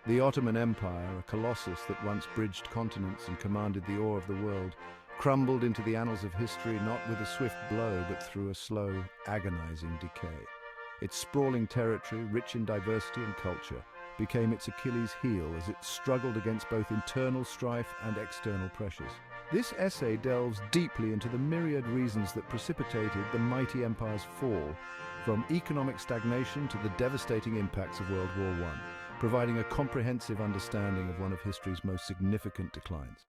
The Ottoman Empire, a colossus that once bridged continents and commanded the awe of the world, crumbled into the annals of history not with a swift blow but through a slow, agonizing decay. Its sprawling territory, rich in diversity and culture, became its Achilles heel as it struggled against both internal strife and external pressures. This essay delves deeply into the myriad reasons that precipitated the mighty empire's fall, from economic stagnation to the devastating impacts of World War I, providing a comprehensive understanding of one of history's most significant declines.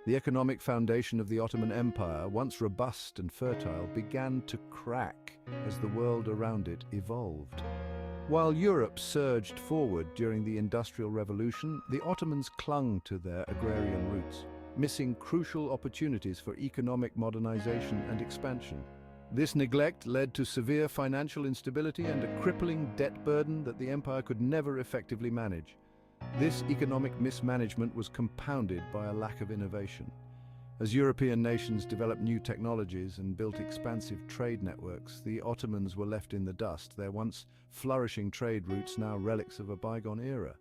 The economic foundation of the Ottoman Empire, once robust and fertile, began to crack as the world around it evolved. While Europe surged forward during the Industrial Revolution, the Ottomans clung to their agrarian roots, missing crucial opportunities for economic modernization and expansion. This neglect led to severe financial instability and a crippling debt burden that the empire could never effectively manage. This economic mismanagement was compounded by a lack of innovation. As European nations developed new technologies and built expansive trade networks, the Ottomans were left in the dust, their once flourishing trade routes now relics of a bygone era.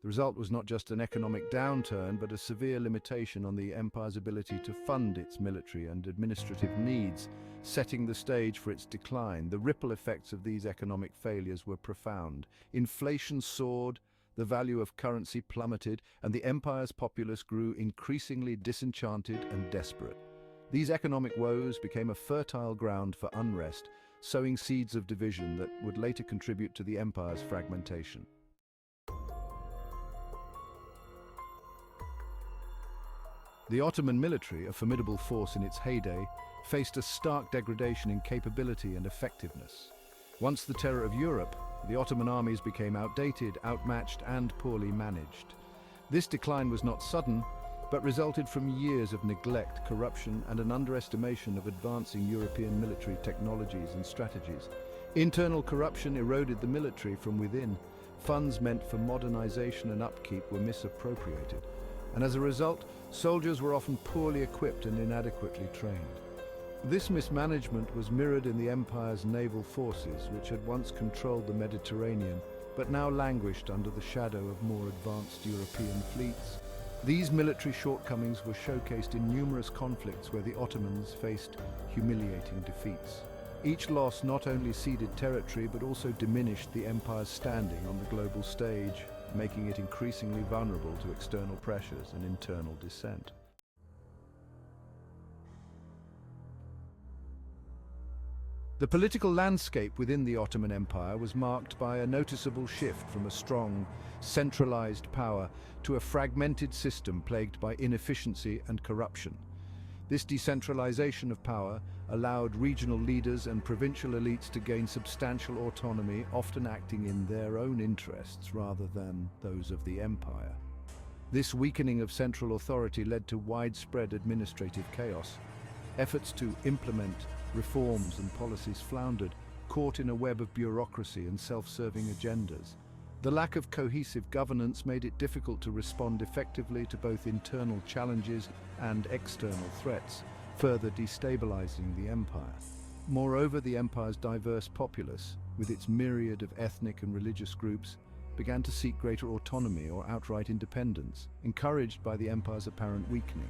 The result was not just an economic downturn, but a severe limitation on the empire's ability to fund its military and administrative needs, setting the stage for its decline. The ripple effects of these economic failures were profound. Inflation soared, the value of currency plummeted, and the empire's populace grew increasingly disenchanted and desperate. These economic woes became a fertile ground for unrest, sowing seeds of division that would later contribute to the empire's fragmentation. The Ottoman military, a formidable force in its heyday, faced a stark degradation in capability and effectiveness. Once the terror of Europe, the Ottoman armies became outdated, outmatched, and poorly managed. This decline was not sudden, but resulted from years of neglect, corruption, and an underestimation of advancing European military technologies and strategies. Internal corruption eroded the military from within. Funds meant for modernization and upkeep were misappropriated, and as a result, soldiers were often poorly equipped and inadequately trained. This mismanagement was mirrored in the empire's naval forces, which had once controlled the Mediterranean, but now languished under the shadow of more advanced European fleets. These military shortcomings were showcased in numerous conflicts where the Ottomans faced humiliating defeats. Each loss not only ceded territory, but also diminished the empire's standing on the global stage, making it increasingly vulnerable to external pressures and internal dissent. The political landscape within the Ottoman Empire was marked by a noticeable shift from a strong, centralized power to a fragmented system plagued by inefficiency and corruption. This decentralization of power allowed regional leaders and provincial elites to gain substantial autonomy, often acting in their own interests rather than those of the empire. This weakening of central authority led to widespread administrative chaos. Efforts to implement reforms and policies floundered, caught in a web of bureaucracy and self-serving agendas. The lack of cohesive governance made it difficult to respond effectively to both internal challenges and external threats, further destabilizing the empire. Moreover, the empire's diverse populace, with its myriad of ethnic and religious groups, began to seek greater autonomy or outright independence, encouraged by the empire's apparent weakening.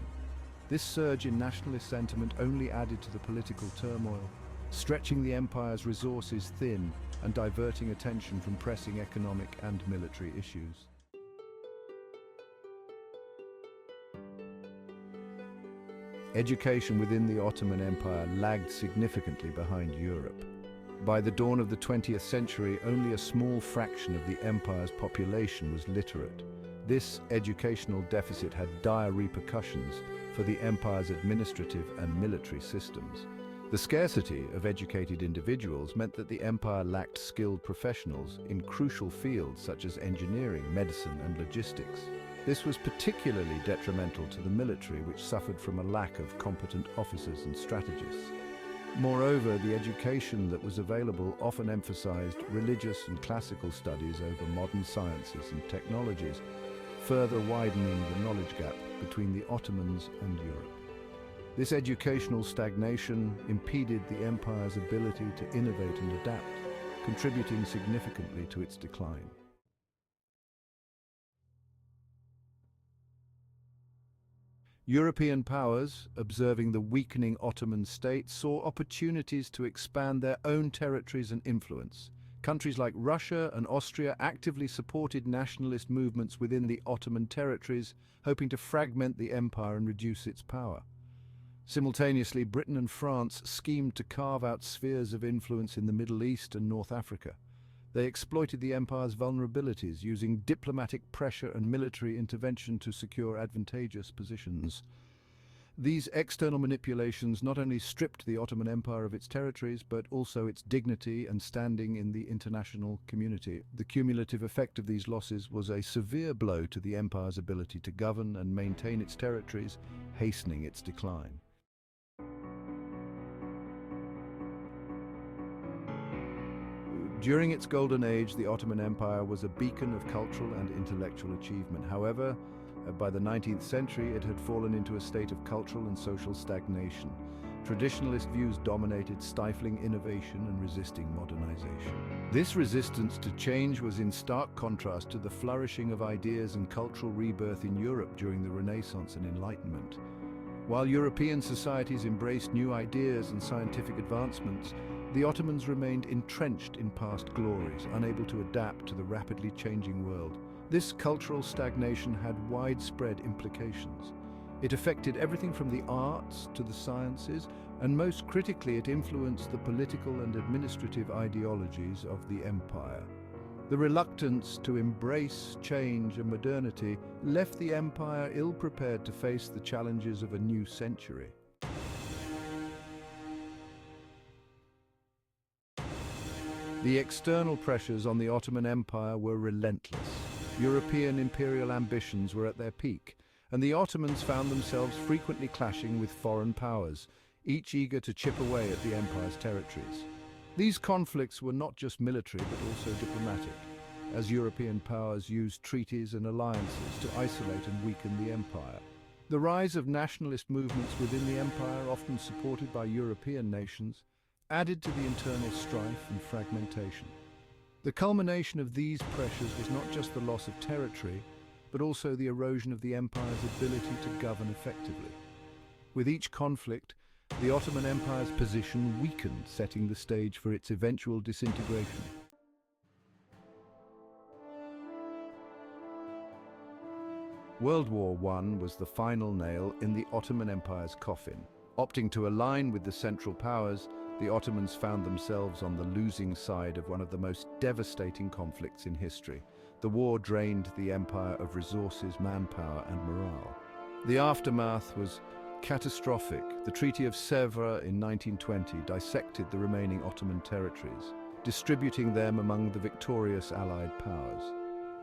This surge in nationalist sentiment only added to the political turmoil, stretching the empire's resources thin and diverting attention from pressing economic and military issues. Education within the Ottoman Empire lagged significantly behind Europe. By the dawn of the 20th century, only a small fraction of the empire's population was literate. This educational deficit had dire repercussions for the empire's administrative and military systems. The scarcity of educated individuals meant that the empire lacked skilled professionals in crucial fields such as engineering, medicine, and logistics. This was particularly detrimental to the military, which suffered from a lack of competent officers and strategists. Moreover, the education that was available often emphasized religious and classical studies over modern sciences and technologies, further widening the knowledge gap between the Ottomans and Europe. This educational stagnation impeded the empire's ability to innovate and adapt. contributing significantly to its decline. European powers, observing the weakening Ottoman state, saw opportunities to expand their own territories and influence. Countries like Russia and Austria actively supported nationalist movements within the Ottoman territories, hoping to fragment the empire and reduce its power. Simultaneously, Britain and France schemed to carve out spheres of influence in the Middle East and North Africa. They exploited the empire's vulnerabilities, using diplomatic pressure and military intervention to secure advantageous positions. These external manipulations not only stripped the Ottoman Empire of its territories, but also its dignity and standing in the international community. The cumulative effect of these losses was a severe blow to the empire's ability to govern and maintain its territories, hastening its decline. During its golden age, the Ottoman Empire was a beacon of cultural and intellectual achievement. However, by the 19th century, it had fallen into a state of cultural and social stagnation. Traditionalist views dominated, stifling innovation and resisting modernization. This resistance to change was in stark contrast to the flourishing of ideas and cultural rebirth in Europe during the Renaissance and Enlightenment. While European societies embraced new ideas and scientific advancements, the Ottomans remained entrenched in past glories, unable to adapt to the rapidly changing world. This cultural stagnation had widespread implications. It affected everything from the arts to the sciences, and most critically, it influenced the political and administrative ideologies of the empire. The reluctance to embrace change and modernity left the empire ill-prepared to face the challenges of a new century. The external pressures on the Ottoman Empire were relentless. European imperial ambitions were at their peak, and the Ottomans found themselves frequently clashing with foreign powers, each eager to chip away at the empire's territories. These conflicts were not just military but also diplomatic, as European powers used treaties and alliances to isolate and weaken the empire. The rise of nationalist movements within the empire, often supported by European nations, added to the internal strife and fragmentation. The culmination of these pressures was not just the loss of territory, but also the erosion of the empire's ability to govern effectively. With each conflict, the Ottoman Empire's position weakened, setting the stage for its eventual disintegration. World War I was the final nail in the Ottoman Empire's coffin. Opting to align with the Central Powers, the Ottomans found themselves on the losing side of one of the most devastating conflicts in history. The war drained the empire of resources, manpower, and morale. The aftermath was catastrophic. The Treaty of Sèvres in 1920 dissected the remaining Ottoman territories, distributing them among the victorious Allied powers.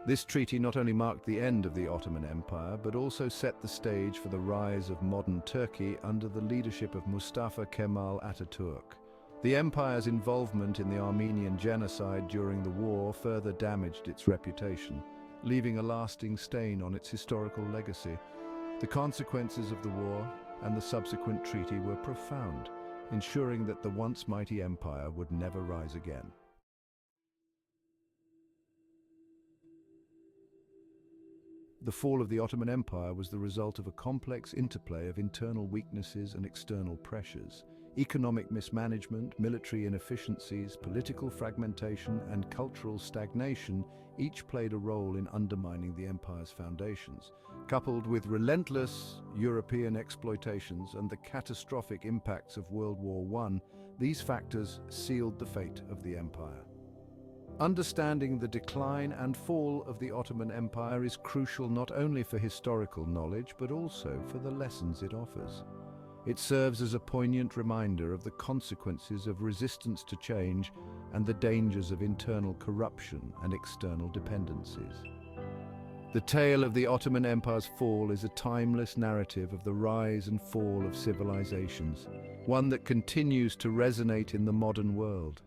This treaty not only marked the end of the Ottoman Empire, but also set the stage for the rise of modern Turkey under the leadership of Mustafa Kemal Atatürk. The empire's involvement in the Armenian genocide during the war further damaged its reputation, leaving a lasting stain on its historical legacy. The consequences of the war and the subsequent treaty were profound, ensuring that the once mighty empire would never rise again. The fall of the Ottoman Empire was the result of a complex interplay of internal weaknesses and external pressures. Economic mismanagement, military inefficiencies, political fragmentation, and cultural stagnation each played a role in undermining the empire's foundations. Coupled with relentless European exploitations and the catastrophic impacts of World War I, these factors sealed the fate of the empire. Understanding the decline and fall of the Ottoman Empire is crucial not only for historical knowledge, but also for the lessons it offers. It serves as a poignant reminder of the consequences of resistance to change and the dangers of internal corruption and external dependencies. The tale of the Ottoman Empire's fall is a timeless narrative of the rise and fall of civilizations, one that continues to resonate in the modern world.